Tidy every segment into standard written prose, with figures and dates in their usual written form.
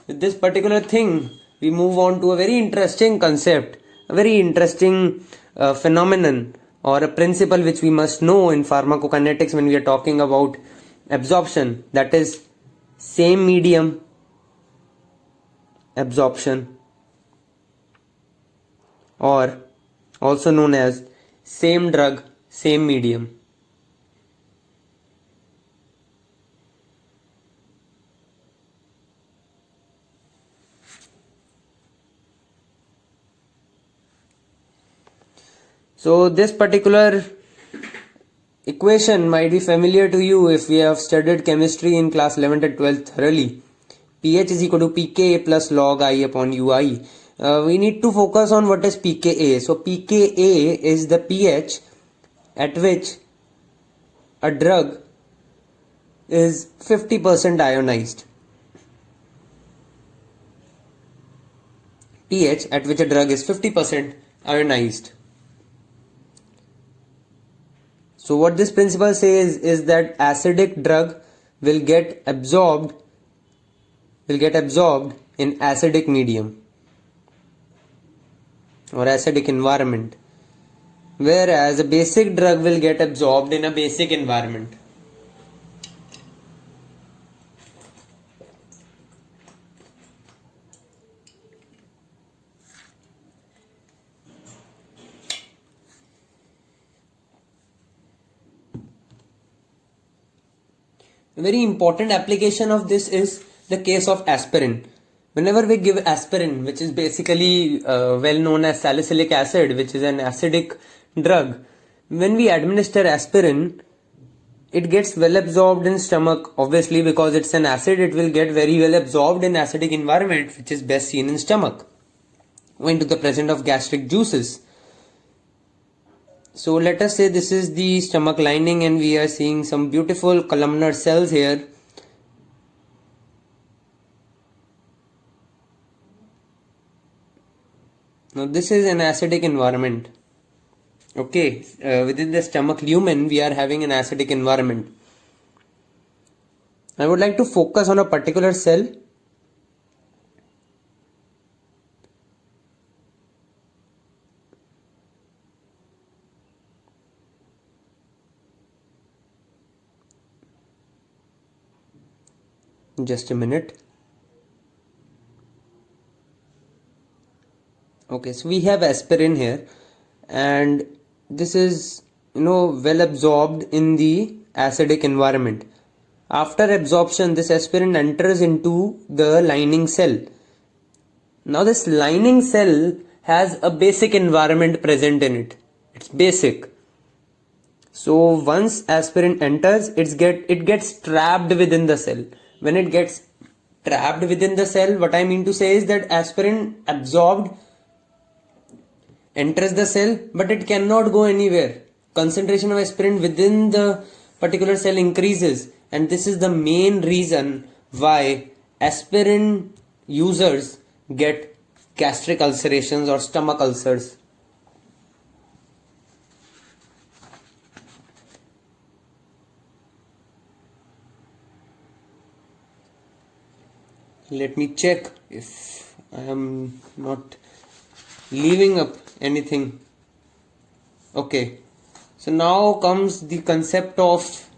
with this particular thing, we move on to a very interesting concept, a very interesting phenomenon or a principle which we must know in pharmacokinetics when we are talking about absorption, that is same medium absorption, or also known as same drug, same medium. So this particular equation might be familiar to you if we have studied chemistry in class 11th and 12th thoroughly. pH is equal to pKa plus log I upon ui. We need to focus on what is pKa. So pKa is the pH at which a drug is 50% ionized. pH at which a drug is 50% ionized. So what this principle says is that acidic drug will get absorbed in acidic medium or acidic environment, whereas a basic drug will get absorbed in a basic environment. A very important application of this is the case of aspirin. Whenever we give aspirin, which is basically well known as salicylic acid, which is an acidic drug, when we administer aspirin, it gets well absorbed in stomach. Obviously, because it's an acid, it will get very well absorbed in acidic environment, which is best seen in stomach, owing to the presence of gastric juices. So let us say this is the stomach lining and we are seeing some beautiful columnar cells here. Now this is an acidic environment. Okay, within the stomach lumen we are having an acidic environment. I would like to focus on a particular cell. Just a minute. Okay, so we have aspirin here and this is well absorbed in the acidic environment. After absorption, this aspirin enters into the lining cell. Now this lining cell has a basic environment present in it. It's basic. So once aspirin enters, it gets trapped within the cell. When it gets trapped within the cell, what I mean to say is that aspirin absorbed enters the cell, but it cannot go anywhere. Concentration of aspirin within the particular cell increases, and this is the main reason why aspirin users get gastric ulcerations or stomach ulcers. Let me check if I am not leaving up anything. Okay, so now comes the concept of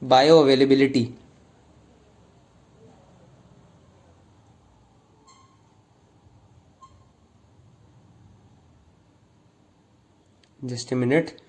bioavailability. Just a minute.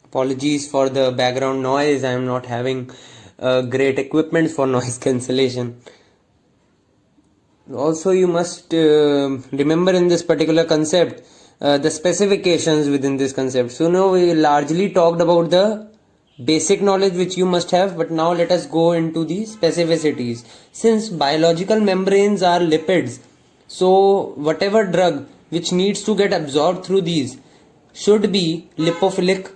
Apologies for the background noise. I am not having great equipment for noise cancellation. Also, you must remember in this particular concept the specifications within this concept. So now we largely talked about the basic knowledge which you must have, but now let us go into the specificities. Since biological membranes are lipids, so whatever drug which needs to get absorbed through these should be lipophilic.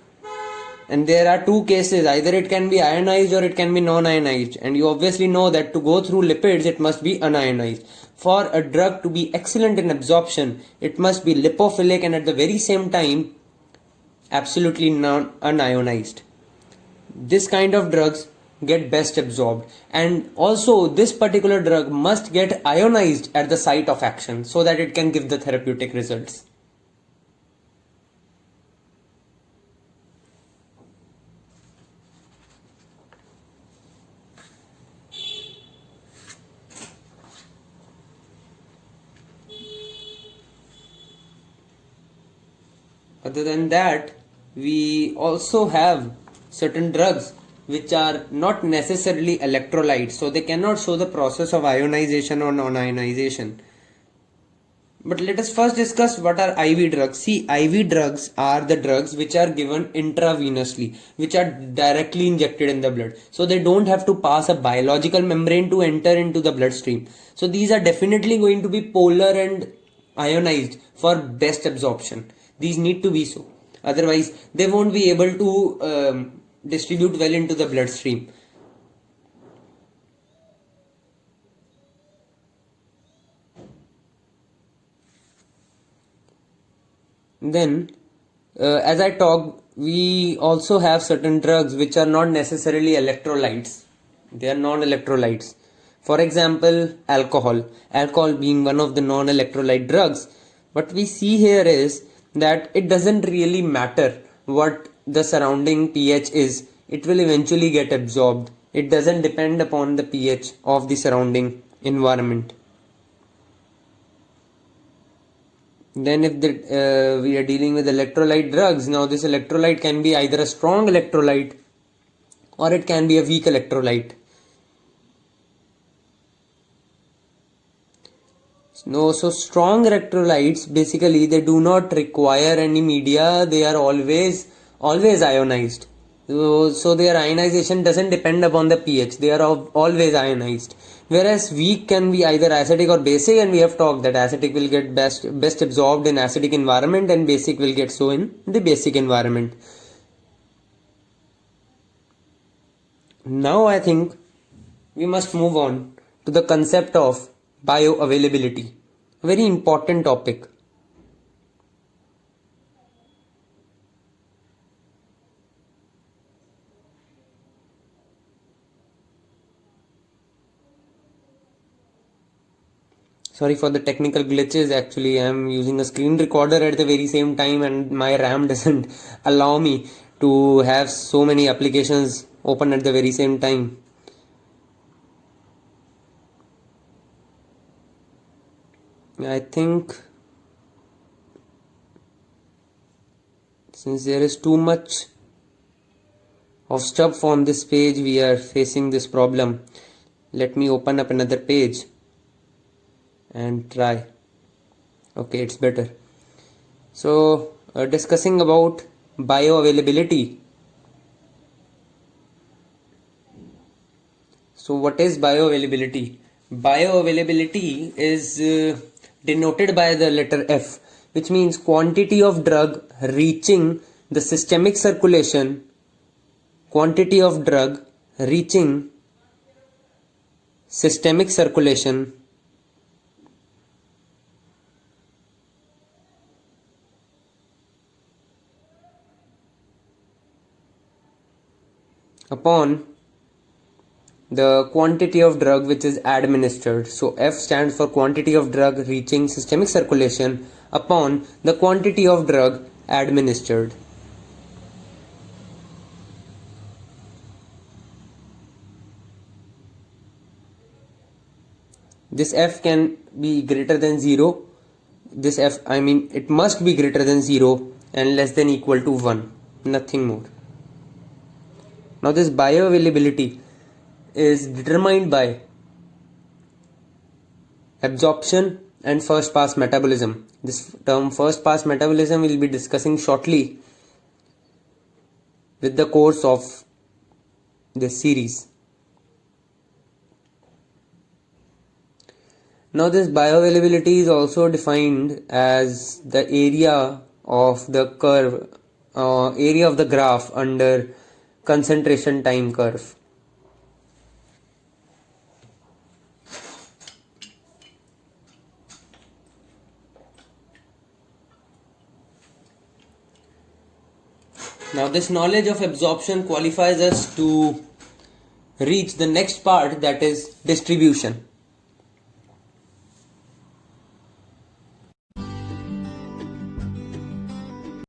And there are two cases, either it can be ionized or it can be non-ionized, and you obviously know that to go through lipids it must be unionized. For a drug to be excellent in absorption, it must be lipophilic and at the very same time absolutely unionized. This kind of drugs get best absorbed, and also this particular drug must get ionized at the site of action so that it can give the therapeutic results. Other than that, we also have certain drugs which are not necessarily electrolytes, so they cannot show the process of ionization or non-ionization. But let us first discuss what are IV drugs. See, IV drugs are the drugs which are given intravenously, which are directly injected in the blood. So they don't have to pass a biological membrane to enter into the bloodstream. So these are definitely going to be polar and ionized for best absorption. These need to be so. Otherwise, they won't be able to distribute well into the bloodstream. Then, as I talked, we also have certain drugs which are not necessarily electrolytes. They are non-electrolytes. For example, alcohol. Alcohol being one of the non-electrolyte drugs. What we see here is that it doesn't really matter what the surrounding pH is. It will eventually get absorbed. It doesn't depend upon the pH of the surrounding environment. Then if we are dealing with electrolyte drugs, now this electrolyte can be either a strong electrolyte or it can be a weak electrolyte. No, so strong electrolytes, basically they do not require any media, they are always ionized. So their ionization doesn't depend upon the pH, they are always ionized. Whereas weak can be either acidic or basic, and we have talked that acidic will get best absorbed in acidic environment and basic will get so in the basic environment. Now I think we must move on to the concept of bioavailability, a very important topic. Sorry for the technical glitches, actually I am using a screen recorder at the very same time and my RAM doesn't allow me to have so many applications open at the very same time. I think since there is too much of stuff on this page, we are facing this problem. Let me open up another page and try. Okay, it's better. So discussing about bioavailability. So what is bioavailability? Bioavailability is denoted by the letter F, which means quantity of drug reaching the systemic circulation, quantity of drug reaching systemic circulation upon the quantity of drug which is administered. So F stands for quantity of drug reaching systemic circulation upon the quantity of drug administered. This F can be greater than 0. This F, I mean, it must be greater than 0 and less than equal to 1. Nothing more. Now this bioavailability is determined by absorption and first pass metabolism. This term first pass metabolism we will be discussing shortly with the course of this series. Now this bioavailability is also defined as the area of the curve, area of the graph under concentration time curve. Now this knowledge of absorption qualifies us to reach the next part, that is distribution.